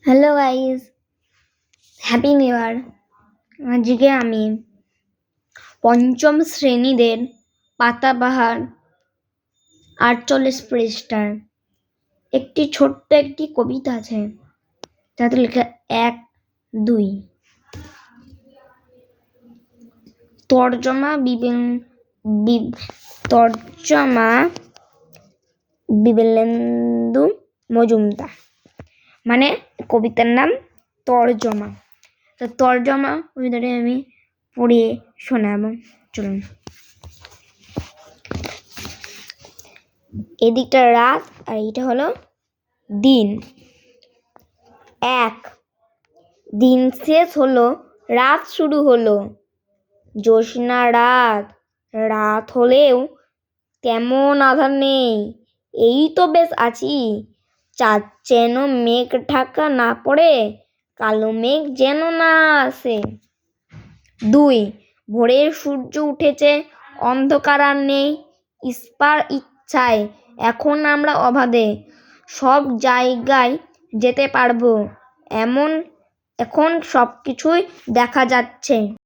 Hello guys, happy new year. আজকে আমি পঞ্চম শ্রেণীদের পাতাবাহার 48 পৃষ্ঠার একটি ছোট্ট একটি কবিতা আছে, যাতে লেখা 1-2। তর্জমা বিবেলেন্দু মজুমদার। মানে কবিতার নাম তর্জমা। তো তর্জমা কবিতাটি আমি পড়িয়ে শোনাবো। চলুন। এদিকটা রাত আর এইটা হলো দিন। দিন শেষ হলো, রাত শুরু হলো। জ্যোৎস্না রাত হলেও তেমন আধার নেই। এই তো বেশ আছি। চাঁদ যেন মেঘ ঢাকা না পড়ে, কালো মেঘ যেন না আসে। 2 ভোরের সূর্য উঠেছে, অন্ধকার আর নেই। ইস্পার ইচ্ছায় এখন আমরা অবাধে, সব জায়গায় যেতে পারবো, এখন সবকিছুই দেখা যাচ্ছে।